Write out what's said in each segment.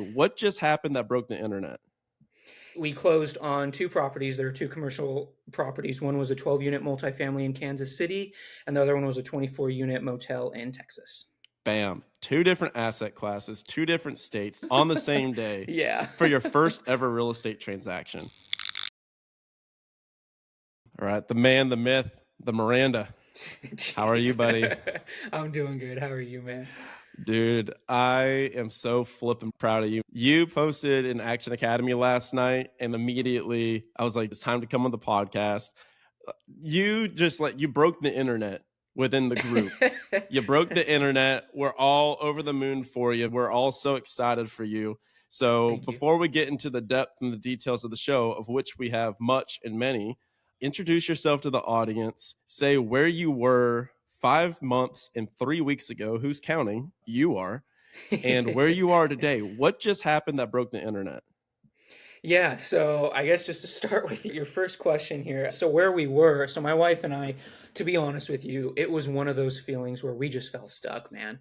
What just happened that broke the internet? We closed on two properties. There are two commercial properties. One was a 12-unit multifamily in Kansas City, and the other one was a 24-unit motel in Texas. Bam. Two different asset classes, two different states on the same day Yeah. for your first ever real estate transaction. All right. The man, the myth, the Miranda. How are you, Jeez. buddy? I'm doing good. How are you, man? Dude, I am so flippin' proud of you. You posted in Action Academy last night, and immediately I was like, it's time to come on the podcast. You just like you broke the internet within the group. You broke the internet. We're all over the moon for you. We're all so excited for you. So, Thank you. before we get into the depth and the details of the show, of which we have much and many, introduce yourself to the audience. Say where you were 5 months and 3 weeks ago. Who's counting? You are. And where you are today. What just happened that broke the internet? Yeah, so I guess just to start with your first question here. So where we were, so my wife and I, to be honest with you, it was one of those feelings where we just felt stuck, man.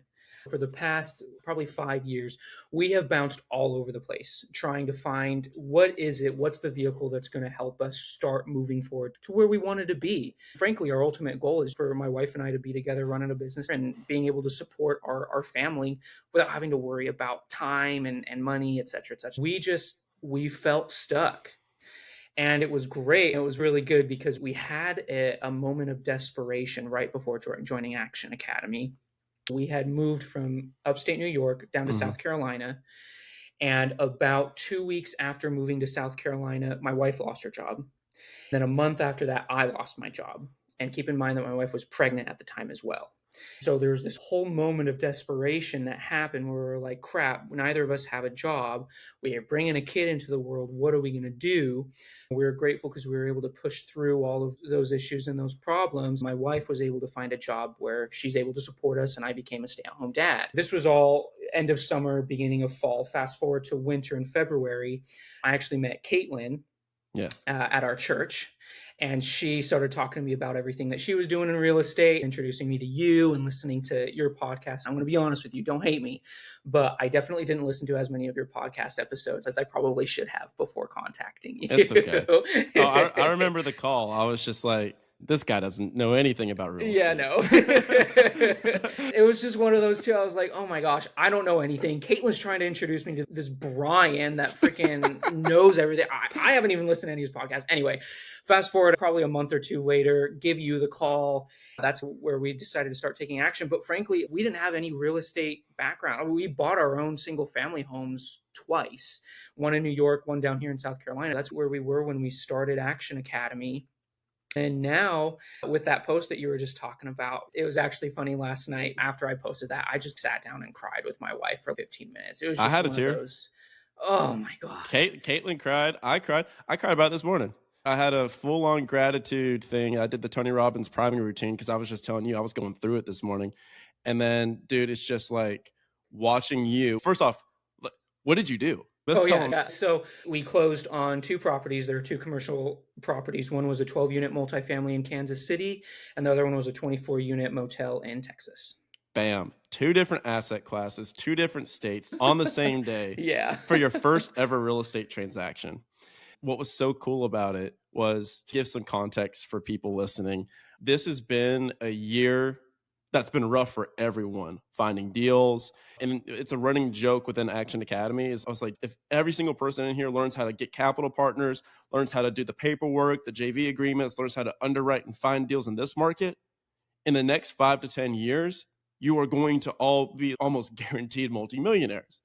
For the past probably 5 years, we have bounced all over the place trying to find what's the vehicle that's going to help us start moving forward to where we wanted to be. Frankly, our ultimate goal is for my wife and I to be together running a business and being able to support our family without having to worry about time and money, et cetera, et cetera. We felt stuck. And it was great. It was really good because we had a moment of desperation right before joining Action Academy. We had moved from upstate New York down to Mhm. South Carolina. And about 2 weeks after moving to South Carolina, my wife lost her job. Then a month after that, I lost my job. And keep in mind that my wife was pregnant at the time as well. So there was this whole moment of desperation that happened where we were like, crap, neither of us have a job. We are bringing a kid into the world. What are we going to do? We were grateful because we were able to push through all of those issues and those problems. My wife was able to find a job where she's able to support us, and I became a stay at home dad. This was all end of summer, beginning of fall. Fast forward to winter in February, I actually met Caitlin Yeah. at our church. And she started talking to me about everything that she was doing in real estate, introducing me to you and listening to your podcast. I'm going to be honest with you, don't hate me, but I definitely didn't listen to as many of your podcast episodes as I probably should have before contacting It's okay. you. Oh, I remember the call. I was just like, this guy doesn't know anything about real Yeah, estate. no. It was just one of those two. I was like, oh my gosh, I don't know anything. Caitlin's trying to introduce me to this Brian that freaking knows everything. I haven't even listened to any of his podcasts. Anyway, fast forward probably a month or two later, give you the call. That's where we decided to start taking action. But frankly, we didn't have any real estate background. I mean, we bought our own single family homes twice, one in New York, one down here in South Carolina. That's where we were when we started Action Academy. And now, with that post that you were just talking about, it was actually funny last night after I posted that. I just sat down and cried with my wife for 15 minutes. It was I just had a one of tear. those, oh my gosh. Caitlin cried. I cried. I cried about it this morning. I had a full on gratitude thing. I did the Tony Robbins priming routine because I was just telling you I was going through it this morning. And then, dude, it's just like watching you. First off, what did you do? Let's Oh, tell yeah. them. Yeah. So we closed on two properties. There are two commercial properties. One was a 12-unit multifamily in Kansas City, and the other one was a 24-unit motel in Texas. Bam. Two different asset classes, two different states on the same day Yeah. for your first ever real estate transaction. What was so cool about it was to give some context for people listening. This has been a year that's been rough for everyone finding deals. And it's a running joke within Action Academy is I was like, if every single person in here learns how to get capital partners, learns how to do the paperwork, the JV agreements, learns how to underwrite and find deals in this market, in the next 5 to 10 years, you are going to all be almost guaranteed multimillionaires.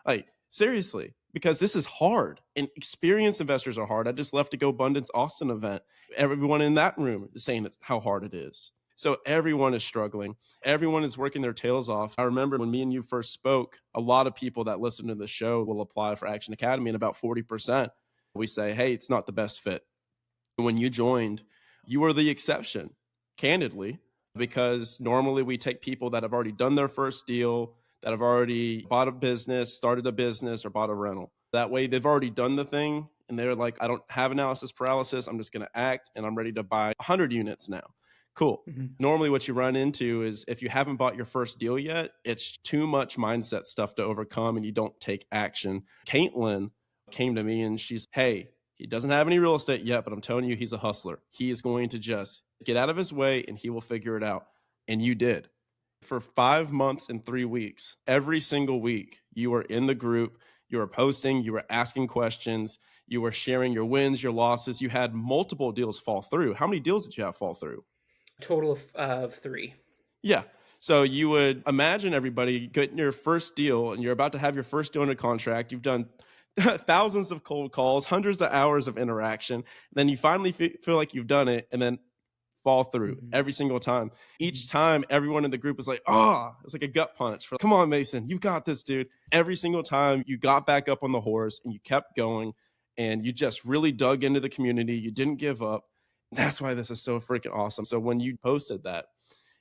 Like, seriously, because this is hard and experienced investors are hard. I just left the Go Abundance Austin event. Everyone in that room is saying how hard it is. So everyone is struggling. Everyone is working their tails off. I remember when me and you first spoke, a lot of people that listen to the show will apply for Action Academy, and about 40% we say, hey, it's not the best fit. When you joined, you were the exception, candidly, because normally we take people that have already done their first deal, that have already bought a business, started a business, or bought a rental. That way they've already done the thing and they're like, I don't have analysis paralysis. I'm just going to act and I'm ready to buy 100 units now. Cool. Mhm. Normally, what you run into is if you haven't bought your first deal yet, it's too much mindset stuff to overcome and you don't take action. Caitlin came to me and she's, hey, he doesn't have any real estate yet, but I'm telling you, he's a hustler. He is going to just get out of his way and he will figure it out. And you did. For 5 months and 3 weeks, every single week, you were in the group, you were posting, you were asking questions, you were sharing your wins, your losses. You had multiple deals fall through. How many deals did you have fall through? Total of 3. Yeah. So you would imagine everybody getting your first deal and you're about to have your first deal under contract. You've done thousands of cold calls, hundreds of hours of interaction. Then you finally feel like you've done it and then fall through Mhm. every single time. Each Mhm. time, everyone in the group is like, oh, it's like a gut punch. For, come on, Mason, you got this, dude. Every single time you got back up on the horse and you kept going and you just really dug into the community. You didn't give up. That's why this is so freaking awesome. So when you posted that,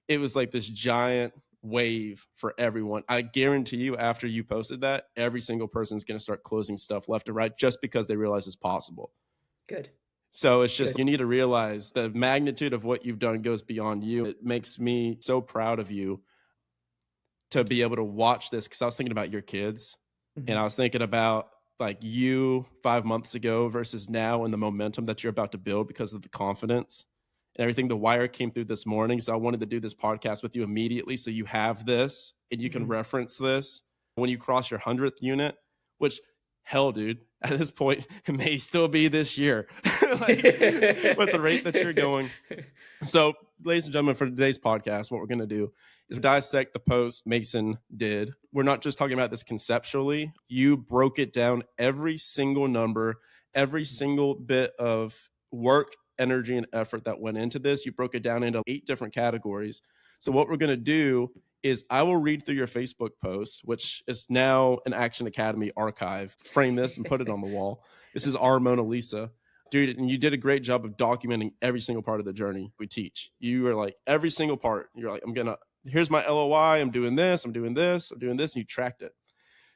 it was like this giant wave for everyone. I guarantee you, after you posted that, every single person is going to start closing stuff left and right just because they realize it's possible. Good. So it's just, Good. you need to realize the magnitude of what you've done goes beyond you. It makes me so proud of you to Thank be you. able to watch this because I was thinking about your kids and Mhm. I was thinking about like you 5 months ago versus now and the momentum that you're about to build because of the confidence and everything. The wire came through this morning. So I wanted to do this podcast with you immediately. So you have this and you can Mhm. reference this when you cross your 100th unit, which hell, dude, at this point, it may still be this year. Like with the rate that you're going, so, ladies and gentlemen, for today's podcast, what we're going to do is dissect the post Mason did. We're not just talking about this conceptually. You broke it down, every single number, every single bit of work, energy, and effort that went into this. You broke it down into 8 different categories. So, what we're going to do is I will read through your Facebook post, which is now an Action Academy archive, frame this and put it on the wall. This is our Mona Lisa, dude, and you did a great job of documenting every single part of the journey we teach. You were like, every single part, you're like, here's my LOI, I'm doing this, I'm doing this, I'm doing this, and you tracked it.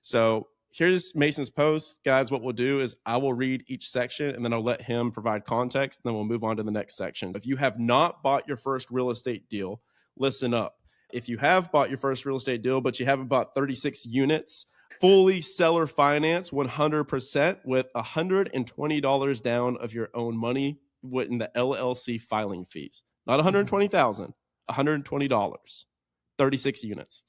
So here's Mason's post. Guys, what we'll do is I will read each section and then I'll let him provide context, and then we'll move on to the next section. If you have not bought your first real estate deal, listen up. If you have bought your first real estate deal, but you haven't bought 36 units, fully seller finance 100% with $120 down of your own money in the LLC filing fees. Not Mhm. 120,000, $120, 36 units.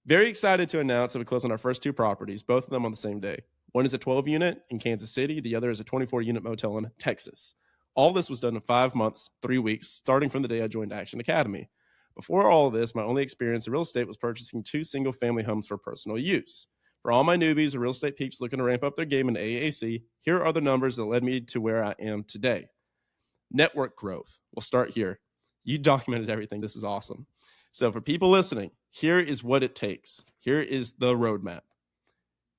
Very excited to announce that we closed on our first 2 properties, both of them on the same day. One is a 12 unit in Kansas City, the other is a 24 unit motel in Texas. All this was done in 5 months, 3 weeks, starting from the day I joined Action Academy. Before all of this, my only experience in real estate was purchasing 2 single-family homes for personal use. For all my newbies or real estate peeps looking to ramp up their game in AAC, here are the numbers that led me to where I am today. Network growth. We'll start here. You documented everything. This is awesome. So, for people listening, here is what it takes. Here is the roadmap.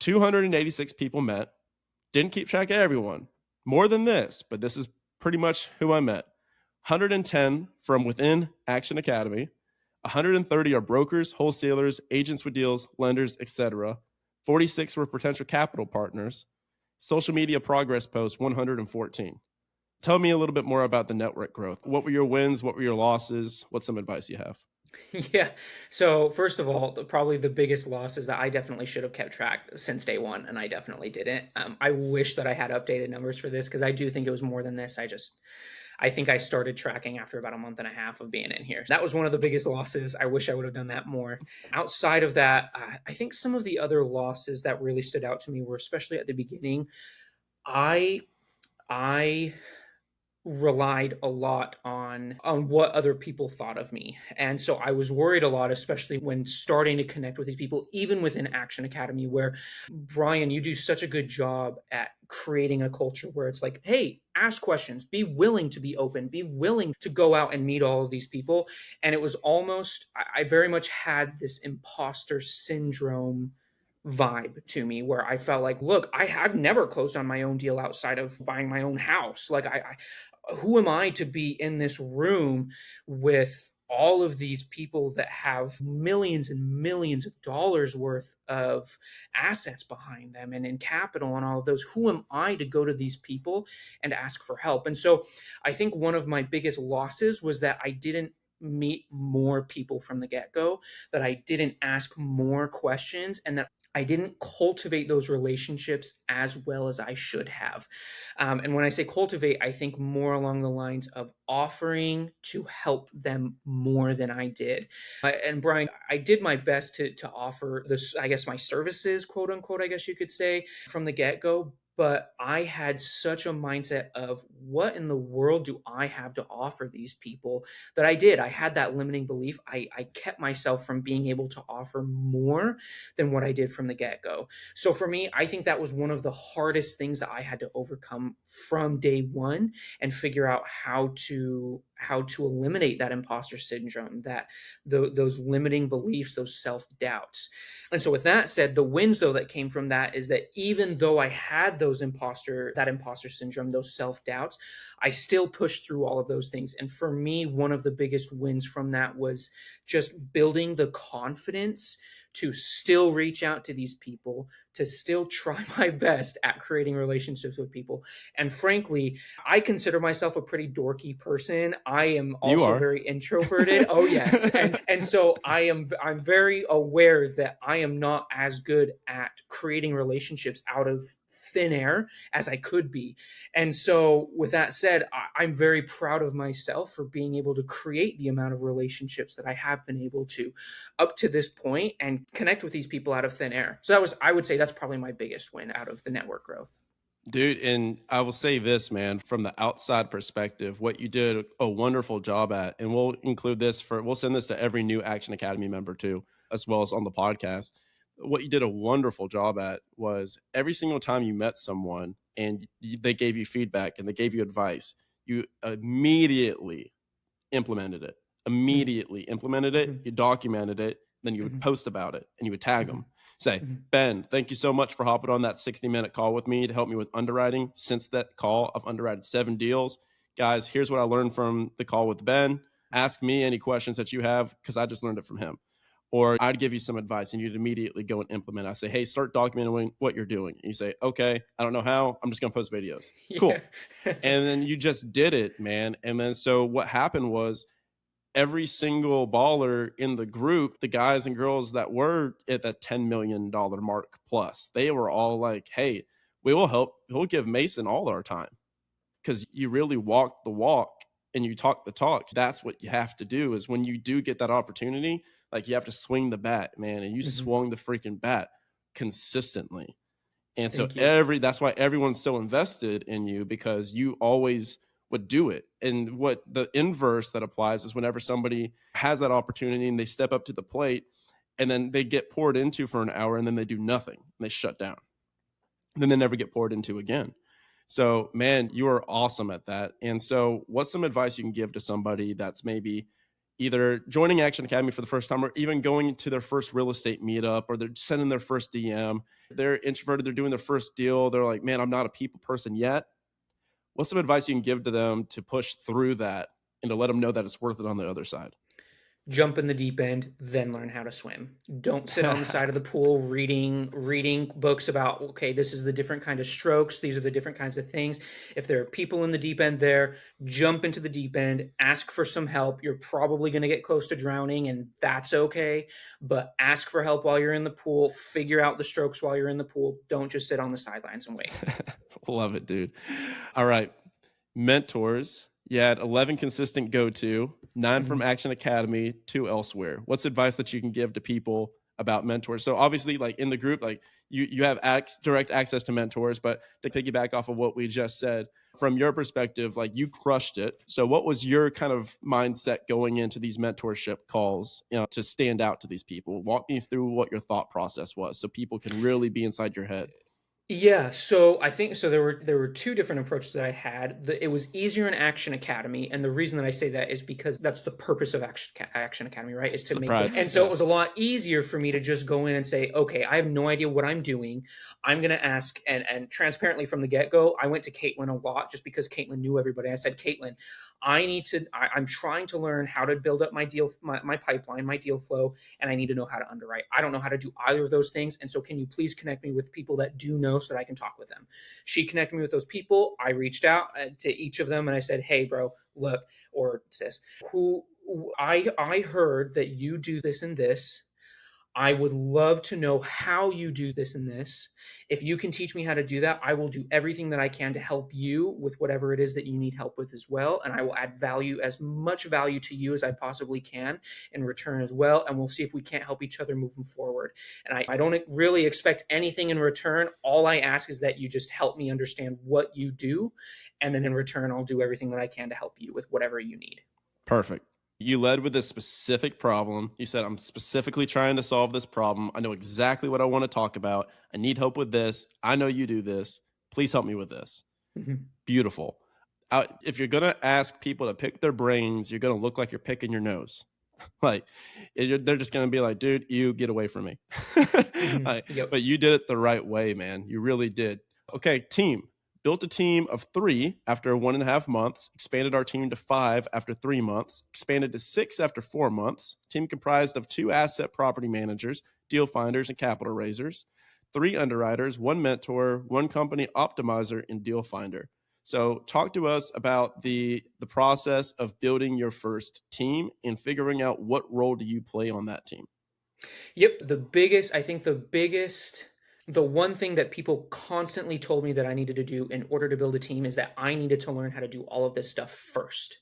286 people met. Didn't keep track of everyone. More than this, but this is pretty much who I met. 110 from within Action Academy. 130 are brokers, wholesalers, agents with deals, lenders, etc. 46 were potential capital partners. Social media progress posts 114. Tell me a little bit more about the network growth. What were your wins? What were your losses? What's some advice you have? Yeah. So first of all, probably the biggest loss is that I definitely should have kept track since day one, and I definitely didn't. I wish that I had updated numbers for this because I do think it was more than this. I think I started tracking after about a month and a half of being in here. That was one of the biggest losses. I wish I would have done that more. Outside of that, I think some of the other losses that really stood out to me were especially at the beginning. I I relied a lot on what other people thought of me. And so I was worried a lot, especially when starting to connect with these people, even within Action Academy, where Brian, you do such a good job at creating a culture where it's like, hey, ask questions, be willing to be open, be willing to go out and meet all of these people. And it was almost, I very much had this imposter syndrome vibe to me where I felt like, look, I have never closed on my own deal outside of buying my own house. Like who am I to be in this room with all of these people that have millions and millions of dollars worth of assets behind them and in capital and all of those. Who am I to go to these people and ask for help? And so I think one of my biggest losses was that I didn't meet more people from the get go, that I didn't ask more questions, and that I didn't cultivate those relationships as well as I should have. And when I say cultivate, I think more along the lines of offering to help them more than I did. And Brian, I did my best to offer this, I guess, my services, quote unquote, I guess you could say, from the get go. But I had such a mindset of what in the world do I have to offer these people that I did. I had that limiting belief. I kept myself from being able to offer more than what I did from the get go. So for me, I think that was one of the hardest things that I had to overcome from day one and figure out how to eliminate that imposter syndrome, that those limiting beliefs, those self doubts. And so with that said, the wins though that came from that is that even though I had that imposter syndrome, those self doubts, I still pushed through all of those things. And for me, one of the biggest wins from that was just building the confidence to still reach out to these people, to still try my best at creating relationships with people. And frankly, I consider myself a pretty dorky person. I am You also are. very introverted. Oh yes. And so I'm very aware that I am not as good at creating relationships out of thin air as I could be. And so, with that said, I'm very proud of myself for being able to create the amount of relationships that I have been able to up to this point and connect with these people out of thin air. So, I would say that's probably my biggest win out of the network growth. Dude, and I will say this, man, from the outside perspective, what you did a wonderful job at, and we'll send this to every new Action Academy member too, as well as on the podcast. What you did a wonderful job at was every single time you met someone and they gave you feedback and they gave you advice, you Mm-hmm. immediately implemented it, Mm-hmm. you documented it, then you would Mm-hmm. post about it and you would tag them. Say, Mm-hmm. Ben, thank you so much for hopping on that 60-minute call with me to help me with underwriting. Since that call, I've underwritten 7 deals. Guys, here's what I learned from the call with Ben. Ask me any questions that you have because I just learned it from him. Or I'd give you some advice and you'd immediately go and implement. I say, hey, start documenting what you're doing. And you say, okay, I don't know how. I'm just going to post videos. Yeah. Cool. And then you just did it, man. And then so what happened was every single baller in the group, the guys and girls that were at that $10 million mark plus, they were all like, hey, we will help. We'll give Mason all our time because you really walk the walk and you talk the talk. That's what you have to do is when you do get that opportunity, like you have to swing the bat, man. And you Mm-hmm. swung the freaking bat consistently. And so Thank you. that's why everyone's so invested in you because you always would do it. And what the inverse that applies is whenever somebody has that opportunity and they step up to the plate and then they get poured into for an hour and then they do nothing and they shut down. And then they never get poured into again. So, man, you are awesome at that. And so, what's some advice you can give to somebody that's maybe either joining Action Academy for the first time or even going to their first real estate meetup or they're sending their first DM? They're introverted, they're doing their first deal. They're like, man, I'm not a people person yet. What's some advice you can give to them to push through that and to let them know that it's worth it on the other side? Jump in the deep end, then learn how to swim. Don't sit on the side of the pool reading books about, okay, this is the different kind of strokes, these are the different kinds of things. If there are people in the deep end there, jump into the deep end, ask for some help. You're probably going to get close to drowning and that's okay, but ask for help while you're in the pool, figure out the strokes while you're in the pool. Don't just sit on the sidelines and wait. Love it, dude. All right. Mentors. You had 11 consistent go to, 9 from Mhm. Action Academy, 2 elsewhere. What's advice that you can give to people about mentors? So obviously, like in the group, like you have direct access to mentors, but to piggyback off of what we just said, from your perspective, like you crushed it. So what was your kind of mindset going into these mentorship calls, to stand out to these people? Walk me through what your thought process was so people can really be inside your head. Yeah, so I think so there were 2 different approaches that I had. It was easier in Action Academy, and the reason that I say that is because that's the purpose of Action Academy, right? Is to make the Surprise. and so it Yeah. was a lot easier for me to just go in and say, "Okay, I have no idea what I'm doing. I'm gonna ask," and transparently from the get-go, I went to Caitlin a lot just because Caitlin knew everybody. I said, "Caitlin, I'm trying to learn how to build up my pipeline, my deal flow, and I need to know how to underwrite. I don't know how to do either of those things. And so, can you please connect me with people that do know so that I can talk with them?" She connected me with those people. I reached out to each of them and I said, "Hey, bro, look, or sis, who I heard that you do this and this. I would love to know how you do this and this. If you can teach me how to do that, I will do everything that I can to help you with whatever it is that you need help with as well. And I will add value, as much value to you as I possibly can in return as well. And we'll see if we can't help each other moving forward. And I don't really expect anything in return. All I ask is that you just help me understand what you do. And then in return, I'll do everything that I can to help you with whatever you need." Perfect. You led with a specific problem. You said, I'm specifically trying to solve this problem. I know exactly what I want to talk about. I need help with this. I know you do this. Please help me with this. Mhm. Beautiful. If you're going to ask people to pick their brains, you're going to look like you're picking your nose. Like, they're just going to be like, dude, you get away from me. Mhm. Like, Yep. but you did it the right way, man. You really did. Okay, team. Built a team of 3 after 1.5 months, expanded our team to 5 after 3 months, expanded to 6 after 4 months. Team comprised of 2 asset property managers, deal finders, and capital raisers, 3 underwriters, 1 mentor, 1 company optimizer, and deal finder. So, talk to us about the process of building your first team and figuring out what role do you play on that team. Yep, the one thing that people constantly told me that I needed to do in order to build a team is that I needed to learn how to do all of this stuff first.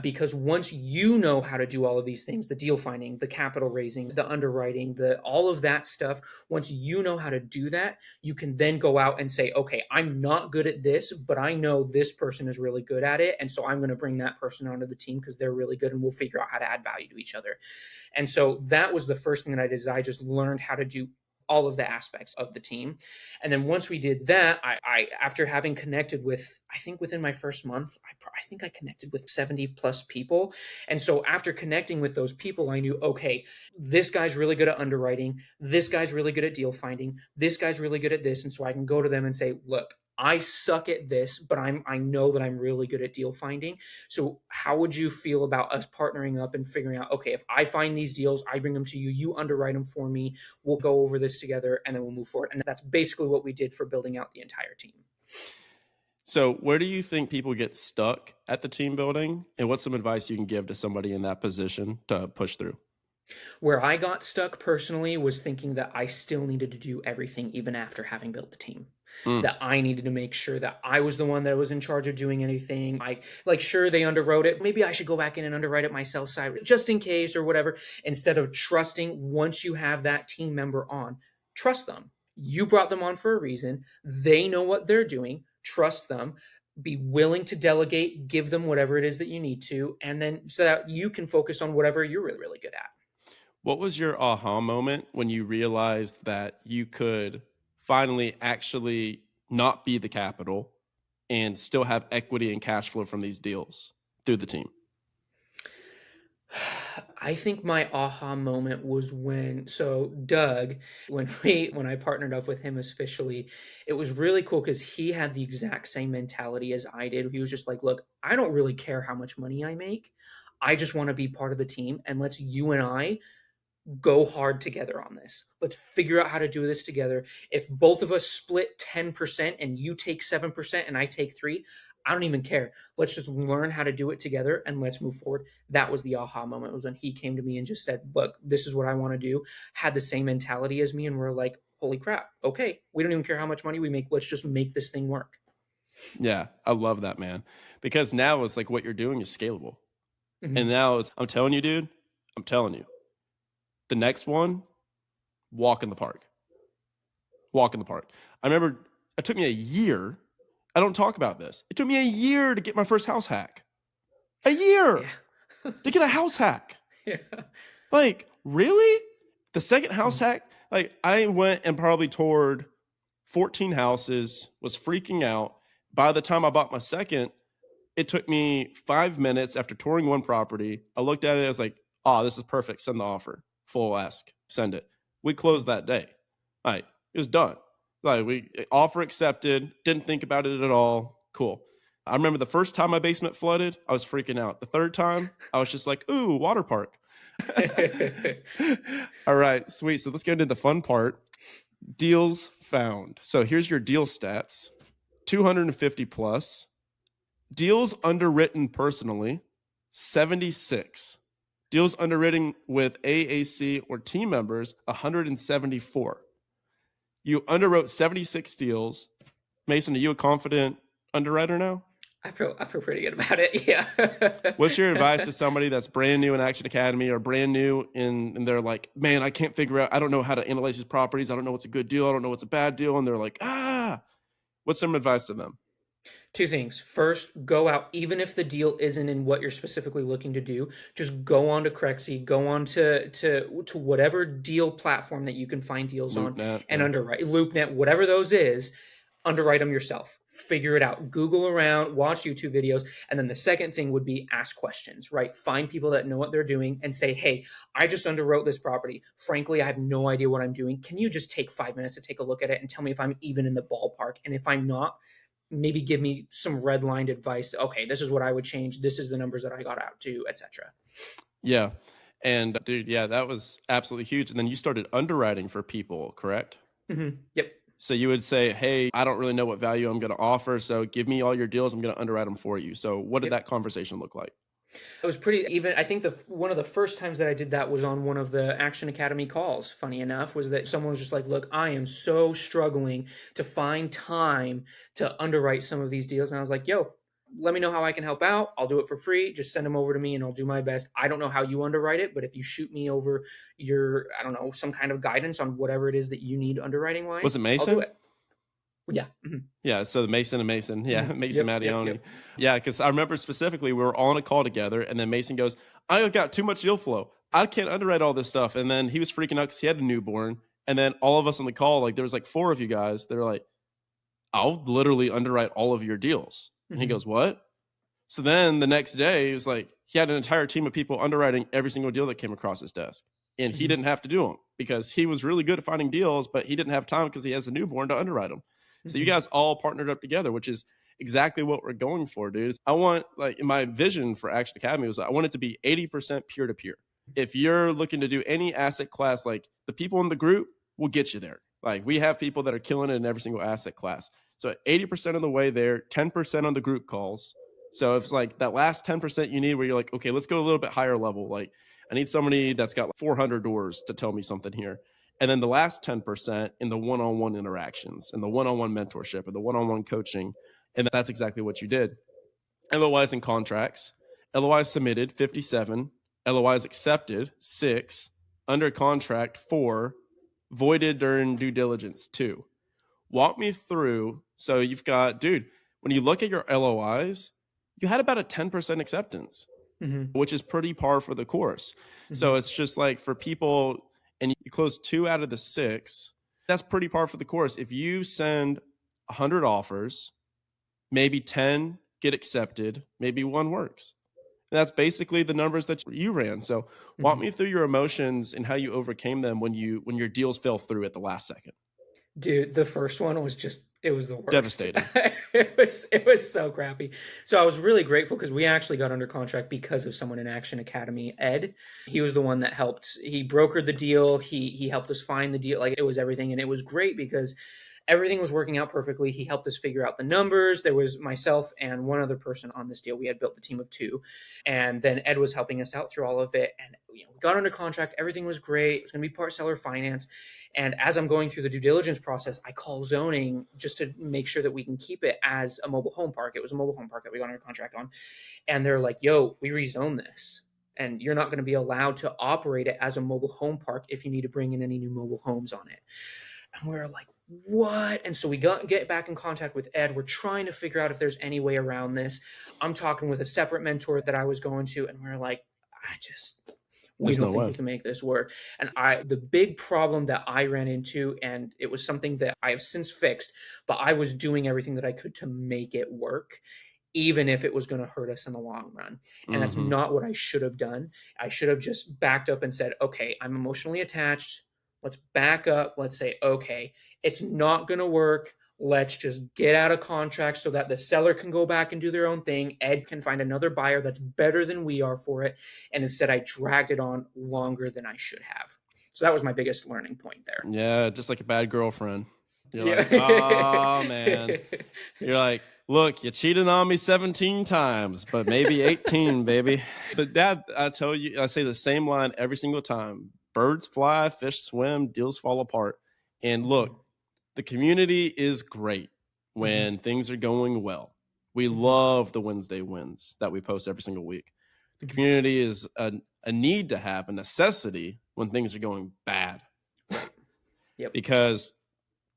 Because once you know how to do all of these things, the deal finding, the capital raising, the underwriting, the all of that stuff, once you know how to do that, you can then go out and say, "Okay, I'm not good at this, but I know this person is really good at it, and so I'm going to bring that person onto the team because they're really good and we'll figure out how to add value to each other." And so that was the first thing that I did is I just learned how to do all of the aspects of the team. And then once we did that, I after having connected with, I think within my first month, I think I connected with 70 plus people. And so after connecting with those people, I knew, okay, this guy's really good at underwriting. This guy's really good at deal finding. This guy's really good at this. And so I can go to them and say, "Look, I suck at this, but I know that I'm really good at deal finding. So how would you feel about us partnering up and figuring out, okay, if I find these deals, I bring them to you, you underwrite them for me, we'll go over this together and then we'll move forward." And that's basically what we did for building out the entire team. So, where do you think people get stuck at the team building? And what's some advice you can give to somebody in that position to push through? Where I got stuck personally was thinking that I still needed to do everything even after having built the team. Mm, That I needed to make sure that I was the one that was in charge of doing anything. I like sure they underwrote it. Maybe I should go back in and underwrite it myself side just in case or whatever. Instead of trusting once you have that team member on, trust them. You brought them on for a reason. They know what they're doing. Trust them. Be willing to delegate, give them whatever it is that you need to, and then so that you can focus on whatever you're really, really good at. what was your aha moment when you realized that you could finally actually not be the capital and still have equity and cash flow from these deals through the team? I think my aha moment was when Doug, when I partnered up with him officially, it was really cool because he had the exact same mentality as I did. He was just like, "Look, I don't really care how much money I make. I just want to be part of the team and let's you and I go hard together on this. Let's figure out how to do this together. If both of us split 10% and you take 7% and I take 3, I don't even care. Let's just learn how to do it together and let's move forward." That was the aha moment was when he came to me and just said, "Look, this is what I want to do." Had the same mentality as me and we're like, "Holy crap. Okay, we don't even care how much money we make. Let's just make this thing work." Yeah, I love that, man. Because now it's like what you're doing is scalable. And Mhm. now I'm telling you, dude, I'm telling you, the next one, walk in the park. Walk in the park. I remember it took me a year. I don't talk about this. It took me a year to get my first house hack. A year Yeah. to get a house hack. Yeah. Like, really? The second house Mhm. hack, like I went and probably toured 14 houses, was freaking out. By the time I bought my second, it took me 5 minutes after touring one property. I looked at it, I was like, oh, this is perfect. Send the offer. Full ask. Send it. We closed that day. Like, it was done. Like, we offer accepted, didn't think about it at all. Cool. I remember the first time my basement flooded, I was freaking out. The third time, I was just like, ooh, water park. All right, sweet. So let's get into the fun part. Deals found. So here's your deal stats: 250 plus. Deals underwritten personally, 76. Deals underwritten with AAC or team members, 174. You underwrote 76 deals. Mason, are you a confident underwriter now? I feel pretty good about it. Yeah. What's your advice to somebody that's brand new in Action Academy or brand new and they're like, man, I can't figure out, I don't know how to analyze these properties. I don't know what's a good deal. I don't know what's a bad deal. And they're like, what's some advice to them? Two things. First, go out, even if the deal isn't in what you're specifically looking to do, just go on to Crexy, go on to whatever deal platform that you can find deals on LoopNet, and yeah. underwrite. LoopNet, whatever those is, underwrite them yourself. Figure it out. Google around, watch YouTube videos. And then the second thing would be ask questions, right? Find people that know what they're doing and say, hey, I just underwrote this property. Frankly, I have no idea what I'm doing. Can you just take 5 minutes to take a look at it and tell me if I'm even in the ballpark? And if I'm not, maybe give me some red lined advice. Okay, this is what I would change. This is the numbers that I got out to, etc. Yeah. And dude, yeah, that was absolutely huge. And then you started underwriting for people, correct? Yep. So you would say, hey, I don't really know what value I'm going to offer. So give me all your deals. I'm going to underwrite them for you. So what did Yep. that conversation look like? It was pretty even. I think the one of the first times that I did that was on one of the Action Academy calls. Funny enough, was that someone was just like, "Look, I am so struggling to find time to underwrite some of these deals," and I was like, "Yo, let me know how I can help out. I'll do it for free. Just send them over to me, and I'll do my best. I don't know how you underwrite it, but if you shoot me over your, I don't know, some kind of guidance on whatever it is that you need underwriting Was wise, it I'll do Mason? it." Yeah. Yeah, so the Mason and Mason, yeah, Mason Yep. Yep. Mattioni. Yep. Yeah, because I remember specifically we were all on a call together, and then Mason goes, "I got too much deal flow. I can't underwrite all this stuff." And then he was freaking out because he had a newborn. And then all of us on the call, like there was like four of you guys, they're like, "I'll literally underwrite all of your deals." And he Mhm. goes, "What?" So then the next day, he was like, he had an entire team of people underwriting every single deal that came across his desk. And he Mhm. didn't have to do them because he was really good at finding deals, but he didn't have time because he has a newborn to underwrite them. So you Mhm. guys all partnered up together, which is exactly what we're going for, dude. I want, like, my vision for Action Academy was I want it to be 80% peer to peer. If you're looking to do any asset class, like the people in the group will get you there. Like we have people that are killing it in every single asset class. So 80% of the way there, 10% on the group calls. So if it's like that last 10% you need where you're like, okay, let's go a little bit higher level. Like I need somebody that's got like 400 doors to tell me something here. And then the last 10% in the one-on-one interactions and the one-on-one mentorship and the one-on-one coaching. And that's exactly what you did. LOIs and contracts. LOIs submitted, 57. LOIs accepted, 6. Under contract, 4. Voided during due diligence, 2. Walk me through. So you've got, dude, when you look at your LOIs, you had about a 10% acceptance, Mhm. which is pretty par for the course. So Mhm. it's just like for people, and you close 2 out of the 6, that's pretty par for the course. If you send 100 offers, maybe 10 get accepted, maybe one works. And that's basically the numbers that you ran. So walk Mhm. me through your emotions and how you overcame them when your deals fell through at the last second. Dude, the first one was just it was the worst. Devastating. It was so crappy. So I was really grateful because we actually got under contract because of someone in Action Academy, Ed. He was the one that helped. He brokered the deal. He helped us find the deal. Like it was everything, and it was great because everything was working out perfectly. He helped us figure out the numbers. There was myself and one other person on this deal. We had built the team of two, and then Ed was helping us out through all of it. And we got under contract. Everything was great. It was going to be part seller finance. And as I'm going through the due diligence process, I call zoning just to make sure that we can keep it as a mobile home park. It was a mobile home park that we got under contract on. And they're like, yo, we rezone this. And you're not going to be allowed to operate it as a mobile home park if you need to bring in any new mobile homes on it. And we're like, what? And so we get back in contact with Ed. We're trying to figure out if there's any way around this. I'm talking with a separate mentor that I was going to, and we're like, I just We There's don't no think we way. can make this work. And the big problem that I ran into, and it was something that I have since fixed, but I was doing everything that I could to make it work, even if it was going to hurt us in the long run. And that's Mhm. not what I should have done. I should have just backed up and said, okay, I'm emotionally attached. Let's back up. Let's say, okay, it's not going to work. Let's just get out of contract so that the seller can go back and do their own thing. Ed can find another buyer that's better than we are for it. And instead, I dragged it on longer than I should have. So that was my biggest learning point there. Yeah, just like a bad girlfriend. You're Yeah. like, "Oh, man." You're like, "Look, you cheated on me 17 times, but maybe 18, baby." But dad, I tell you, I say the same line every single time. Birds fly, fish swim, deals fall apart. And look, Mhm, the community is great mhm, when things are going well. We mhm, love the Wednesday wins that we post every single week. The mhm. community is a need to have, a necessity when things are going bad. Right. Yep. Because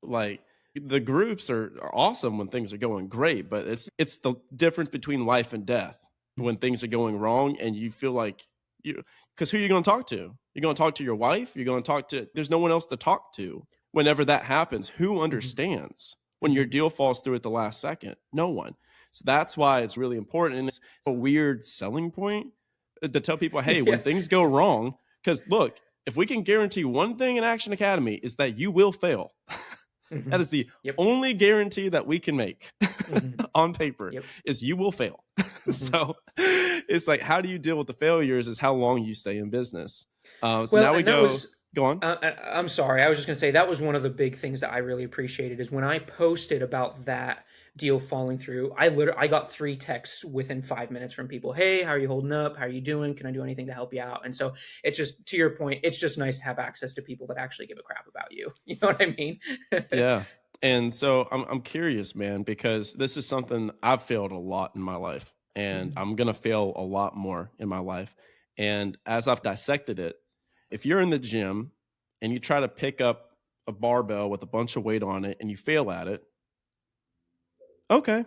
like the groups are awesome when things are going great, but it's the difference between life and death when things are going wrong and you feel like you because who are you going to talk to? You're going to talk to your wife. You're going to talk to. There's no one else to talk to whenever that happens. Who Mhm, understands when your mhm. deal falls through at the last second? No one. So that's why it's really important, and it's a weird selling point to tell people, hey, when Yeah. things go wrong, because look, if we can guarantee one thing in Action Academy is that you will fail. That Mhm. is the Yep. only guarantee that we can make Mhm. on paper Yep. is you will fail. Mhm. So it's like, how do you deal with the failures is how long you stay in business. So Well, now we and that was go on. I'm sorry. I was just gonna say that was one of the big things that I really appreciated is when I posted about that deal falling through. I got 3 texts within 5 minutes from people. Hey, how are you holding up? How are you doing? Can I do anything to help you out? And so it's just to your point. It's just nice to have access to people that actually give a crap about you. You know what I mean? Yeah. And so I'm curious, man, because this is something I've failed a lot in my life and Mhm. I'm going to fail a lot more in my life. And as I've dissected it, if you're in the gym and you try to pick up a barbell with a bunch of weight on it and you fail at it, okay,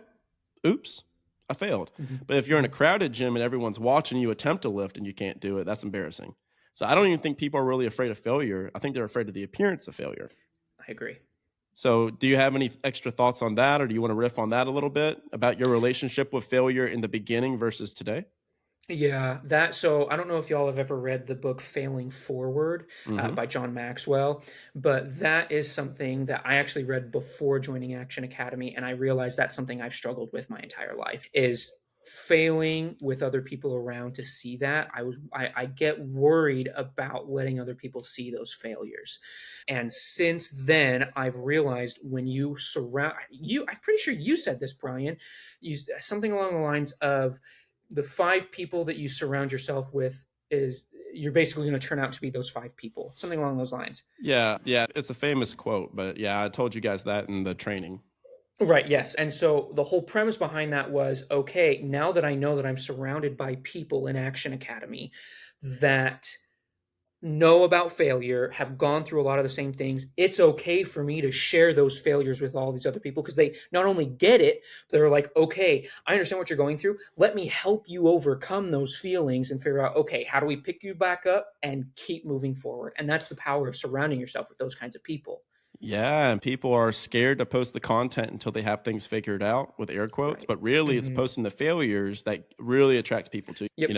oops, I failed. Mhm. But if you're in a Mhm. crowded gym and everyone's watching you attempt to lift and you can't do it, that's embarrassing. So I don't even think people are really afraid of failure. I think they're afraid of the appearance of failure. I agree. So, do you have any extra thoughts on that, or do you want to riff on that a little bit about your relationship with failure in the beginning versus today? Yeah, that so I don't know if y'all have ever read the book Failing Forward Hmm. by John Maxwell, but that is something that I actually read before joining Action Academy, and I realized that's something I've struggled with my entire life is failing with other people around to see that. I get worried about letting other people see those failures. And since then, I've realized when you surround you, I'm pretty sure you said this, Brian, you something along the lines of the 5 people that you surround yourself with is you're basically going to turn out to be those 5 people, something along those lines. Yeah, yeah, it's a famous quote, but yeah, I told you guys that in the training. Right, yes. And so the whole premise behind that was okay, now that I know that I'm surrounded by people in Action Academy that know about failure, have gone through a lot of the same things. It's okay for me to share those failures with all these other people because they not only get it, they're like, okay, I understand what you're going through. Let me help you overcome those feelings and figure out, okay, how do we pick you back up and keep moving forward? And that's the power of surrounding yourself with those kinds of people. Yeah, and people are scared to post the content until they have things figured out with air quotes, Right. but really it's Hmm. posting the failures that really attracts people to, Yep.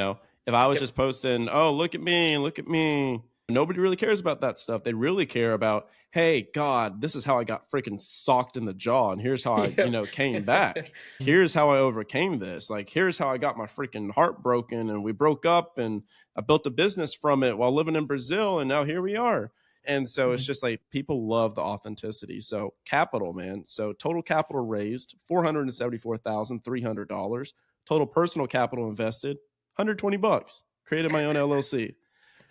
if I was Yep. just posting, "Oh, look at me." Nobody really cares about that stuff. They really care about, "Hey, God, this is how I got freaking socked in the jaw and here's how I, Yep. came back. Here's how I overcame this. Like here's how I got my freaking heart broken and we broke up and I built a business from it while living in Brazil and now here we are." And so it's Mhm. just like people love the authenticity. So capital, man. So total capital raised $474,300. Total personal capital invested $120. Created my own LLC.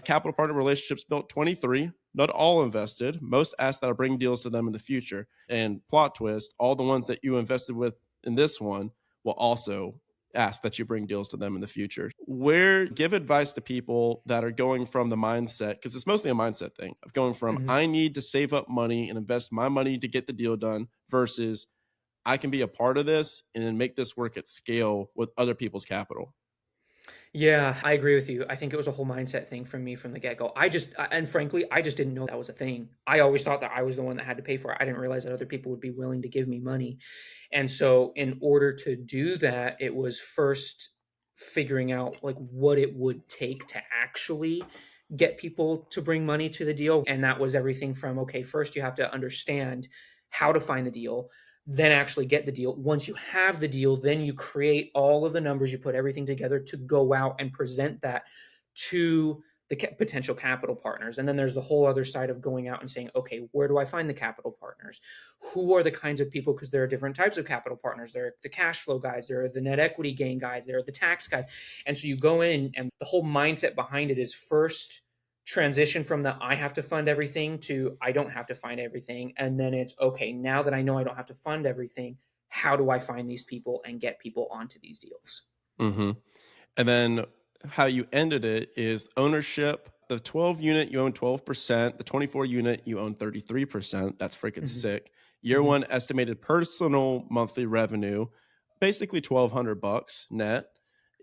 Capital partner relationships built 23. Not all invested. Most ask that I bring deals to them in the future. And plot twist, all the ones that you invested with in this one will also ask that you bring deals to them in the future. Where give advice to people that are going from the mindset, because it's mostly a mindset thing of going from Mhm. I need to save up money and invest my money to get the deal done versus I can be a part of this and then make this work at scale with other people's capital. Yeah, I agree with you. I think it was a whole mindset thing from me from the get-go. And frankly, I just didn't know that was a thing. I always thought that I was the one that had to pay for it. I didn't realize that other people would be willing to give me money. And so in order to do that, it was first figuring out like what it would take to actually get people to bring money to the deal. And that was everything from, okay, first you have to understand how to find the deal, then actually get the deal. Once you have the deal, then you create all of the numbers, you put everything together to go out and present that to the potential capital partners. And then there's the whole other side of going out and saying, okay, where do I find the capital partners? Who are the kinds of people? Because there are different types of capital partners. There are the cash flow guys, there are the net equity gain guys, there are the tax guys. And so you go in, and the whole mindset behind it is first transition from the I have to fund everything to I don't have to find everything. And then it's okay, now that I know I don't have to fund everything, how do I find these people and get people onto these deals? Hmm. And then how you ended it is ownership. The 12 unit, you own 12%. The 24 unit, you own 33%. That's freaking Hmm. sick. Year Hmm. one estimated personal monthly revenue, basically 1,200 bucks net.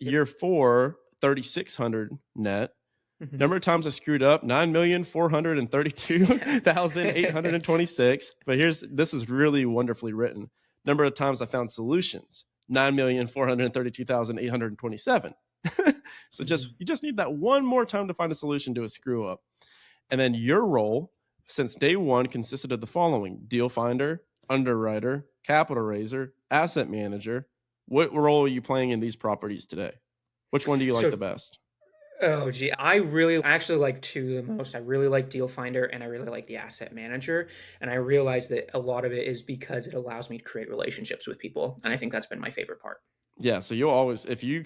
Yep. Year four, 3,600 net. Hmm. Number of times I screwed up, Yeah. 9,432,826. But this is really wonderfully written. Number of times I found solutions, 9,432,827. So Hmm. you just need that one more time to find a solution to a screw up. And then your role since day one consisted of the following: deal finder, underwriter, capital raiser, asset manager. What role are you playing in these properties today? Which one do you like the So, best? oh gee, I really actually like two the most. I really like Deal Finder and I really like the Asset Manager. And I realize that a lot of it is because it allows me to create relationships with people. And I think that's been my favorite part. Yeah, so you'll always, if you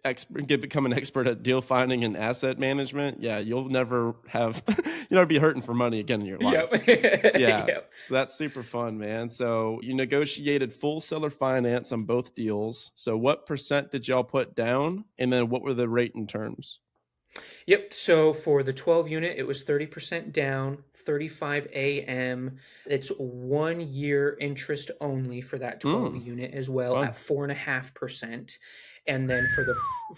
become an expert at deal finding and asset management, yeah, you'll never have you never be hurting for money again in your life. Yep. Yeah, Yep. so that's super fun, man. So you negotiated full seller finance on both deals. So what percent did y'all put down, and then what were the rate and terms? Yep. So for the 12 unit, it was 30% down, 35 AM. It's 1 year interest only for that 12 Mm, unit as well fun. at 4.5%. And then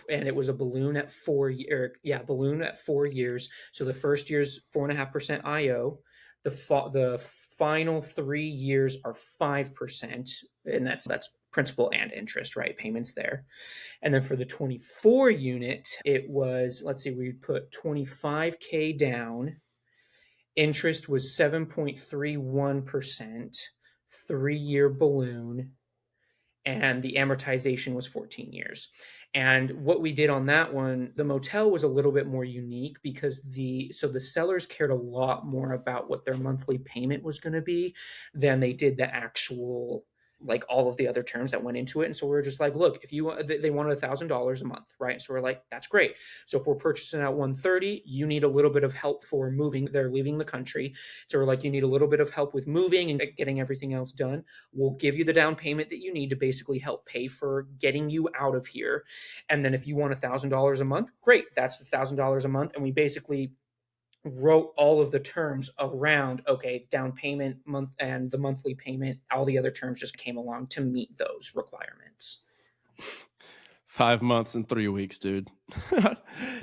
and it was a balloon at 4 year, yeah, balloon at 4 years. So the first year's 4.5% IO. The final 3 years are 5%. And that's principal and interest, right? Payments there. And then for the 24 unit, it was, let's see, we put 25K down. Interest was 7.31%, 3 year balloon, and the amortization was 14 years. And what we did on that one, the motel was a little bit more unique because the sellers cared a lot more about what their monthly payment was going to be than they did the actual, like, all of the other terms that went into it. And so we were just like, look, if you they wanted $1,000 a month, right? So we're like, that's great. So if we're purchasing at 130, you need a little bit of help for moving. They're leaving the country. So we're like, you need a little bit of help with moving and getting everything else done. We'll give you the down payment that you need to basically help pay for getting you out of here. And then if you want $1,000 a month, great, that's $1,000 a month. And we basically wrote all of the terms around, okay, down payment, month, and the monthly payment. All the other terms just came along to meet those requirements. 5 months and 3 weeks, dude.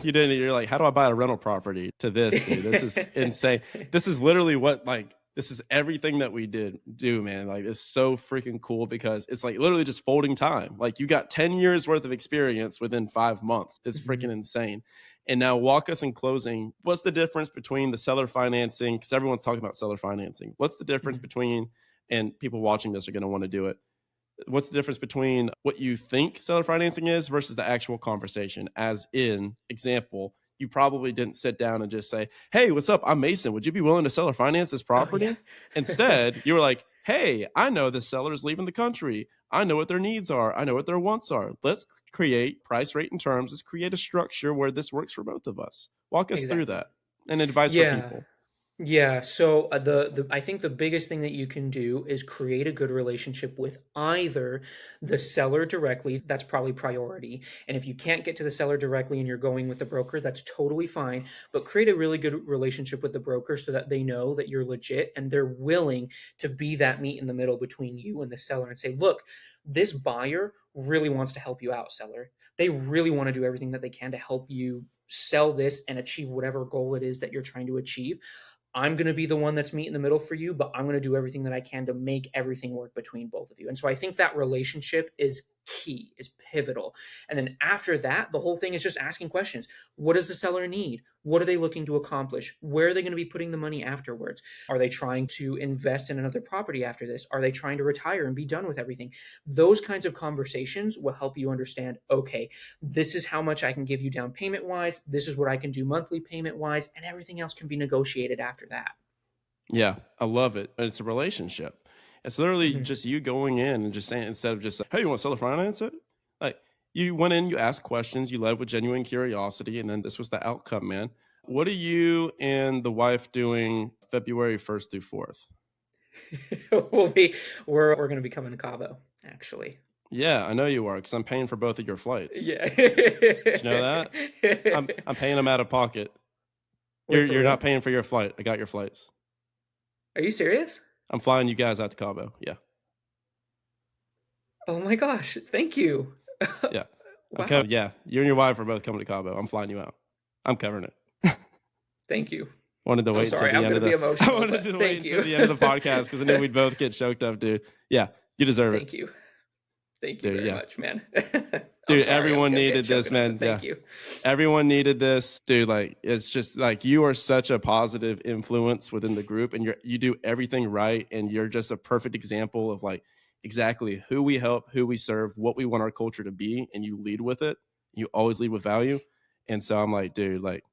You're like, how do I buy a rental property? To this, dude. This is insane. This is literally what, like, this is everything that we do, man. Like, it's so freaking cool because it's like literally just folding time. Like, you got 10 years worth of experience within 5 months. It's freaking Mhm. insane. And now walk us in closing. What's the difference between the seller financing? Because everyone's talking about seller financing. What's the difference Mhm. between, and people watching this are going to want to do it, what's the difference between what you think seller financing is versus the actual conversation? As in, example, you probably didn't sit down and just say, "Hey, what's up? I'm Mason. Would you be willing to seller finance this Oh yeah. property?" Instead, you were like, "Hey, I know the seller's leaving the country. I know what their needs are. I know what their wants are. Let's create price, rate, and terms. Let's create a structure where this works for both of us." Walk us through Exactly. that and advice for Yeah. people. Yeah, so the I think the biggest thing that you can do is create a good relationship with either the seller directly. That's probably priority. And if you can't get to the seller directly and you're going with the broker, that's totally fine. But create a really good relationship with the broker so that they know that you're legit and they're willing to be that meet in the middle between you and the seller and say, look, This buyer really wants to help you out, seller. They really want to do everything that they can to help you sell this and achieve whatever goal it is that you're trying to achieve. I'm going to be the one that's meet in the middle for you, but I'm going to do everything that I can to make everything work between both of you. And so I think that relationship is key, is pivotal. And then after that, the whole thing is just asking questions. What does the seller need? What are they looking to accomplish? Where are they going to be putting the money afterwards? Are they trying to invest in another property after this? Are they trying to retire and be done with everything? Those kinds of conversations will help you understand, okay, this is how much I can give you down payment wise. This is what I can do monthly payment wise, and everything else can be negotiated after that. Yeah, I love it. And it's a relationship. It's literally Mhm. just you going in and just saying, instead of just, hey, you want to sell the finance it? Like, you went in, you asked questions, you led with genuine curiosity, and then this was the outcome, man. What are you and the wife doing February 1st through 4th? we'll be we're going to be coming to Cabo, actually. Yeah, I know you are, because I'm paying for both of your flights. Yeah. Did you know that? I'm paying them out of pocket. Wait, for You're not real? paying for your flight. I got your flights. Are you serious? I'm flying you guys out to Cabo. Yeah. Oh my gosh, thank you. Yeah. I'm Wow, coming. Yeah. You and your wife are both coming to Cabo. I'm flying you out. I'm covering it. thank you. Wanted to I'm wait until sorry, the I'm end going of to be the I emotional, wanted but to wait thank until you. the end of the podcast because I knew we'd both get choked up, dude. Yeah, you deserve it. Thank you. Thank you Dude, very yeah. much, man. I'm Dude, sorry, everyone I'm getting needed this, choking up, man. but Yeah. thank you. Everyone needed this. Dude, like it's just like you are such a positive influence within the group and you do everything right and you're just a perfect example of like exactly who we help, who we serve, what we want our culture to be and you lead with it. You always lead with value. And so I'm like, dude, like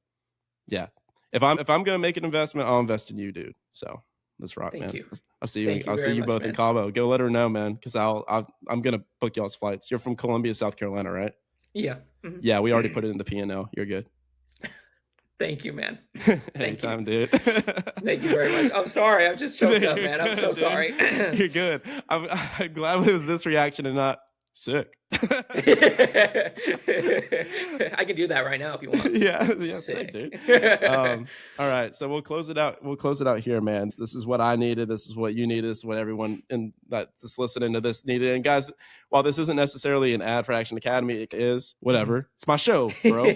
yeah. If I'm gonna make an investment, I'll invest in you, dude. So let's rock, Thank man. you. I'll see you. Thank you I'll see very you much, both in man. Cabo. Go let her know, man, because I'm gonna book y'all's flights. You're from Columbia, South Carolina, right? Yeah. Mhm. Yeah, we already put it in the P&L. You're good. Thank you, man. Thank you. Anytime, dude. Thank you very much. I'm sorry. I'm just choked Dude, up, you're man. I'm so good, dude. sorry. You're good. I'm glad it was this reaction and not sick. I can do that right now if you want. Yeah, yeah, sick, Sick. dude. All right, so we'll close it out. We'll close it out here, man. This is what I needed. This is what you needed. This is what everyone in that's listening to this needed. And guys, while this isn't necessarily an ad for Action Academy, it is Mhm. whatever. It's my show, bro.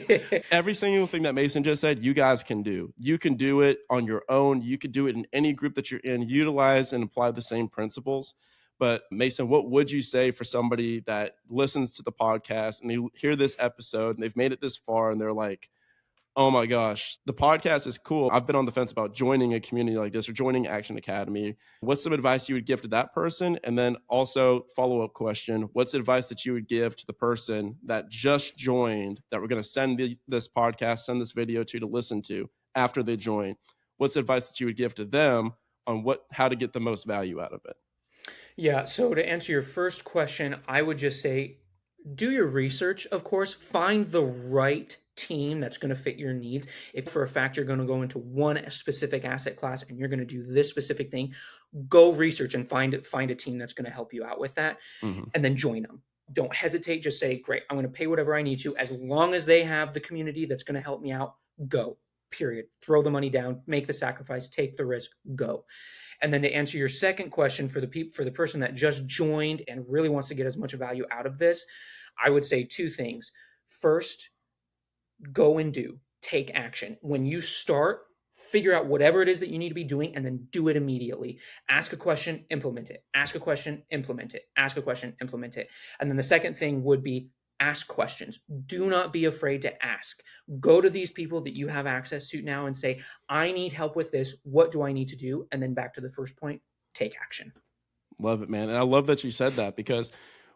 Every single thing that Mason just said, you guys can do. You can do it on your own. You could do it in any group that you're in. Utilize and apply the same principles. But Mason, what would you say for somebody that listens to the podcast and they hear this episode and they've made it this far and they're like, oh my gosh, the podcast is cool. I've been on the fence about joining a community like this or joining Action Academy. What's some advice you would give to that person? And then also, follow up question, what's advice that you would give to the person that just joined that we're going to send this podcast, send this video to listen to after they join? What's advice that you would give to them on how to get the most value out of it? Yeah, so to answer your first question, I would just say do your research, of course. Find the right team that's going to fit your needs. If for a fact you're going to go into one specific asset class and you're going to do this specific thing, go research and find a team that's going to help you out with that Mhm. and then join them. Don't hesitate. Just say, great, I'm going to pay whatever I need to. As long as they have the community that's going to help me out, go. Period. Throw the money down, make the sacrifice, take the risk, go. And then to answer your second question for the person that just joined and really wants to get as much value out of this, I would say two things. First, go and do. Take action. When you start, figure out whatever it is that you need to be doing and then do it immediately. Ask a question, implement it. Ask a question, implement it. Ask a question, implement it. And then the second thing would be ask questions. Do not be afraid to ask. Go to these people that you have access to now and say, I need help with this. What do I need to do? And then back to the first point, take action. Love it, man. And I love that you said that because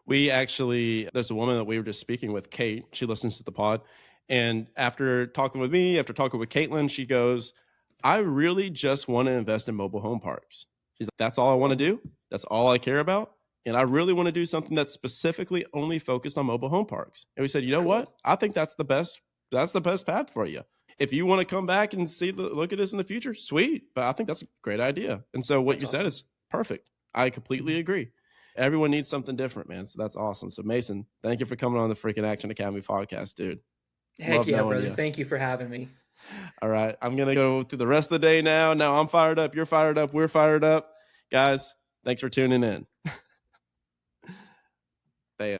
there's a woman that we were just speaking with, Kate. She listens to the pod. And after talking with me, after talking with Caitlin, she goes, I really just want to invest in mobile home parks. She's like, that's all I want to Oh, do. That's all I care about. And I really want to do something that's specifically only focused on mobile home parks. And we said, you know what? cool. I think that's the best path for you. If you want to come back and look at this in the future, sweet. But I think that's a great idea. And so what That's you said awesome. is perfect. I Mhm. completely agree. Everyone needs something different, man. So that's awesome. So Mason, thank you for coming on the freaking Action Academy podcast, dude. Heck Love yeah, knowing brother. you. Thank you for having me. All right. I'm going to go through the rest of the day now. Now I'm fired up. You're fired up. We're fired up. Guys, thanks for tuning in. fail.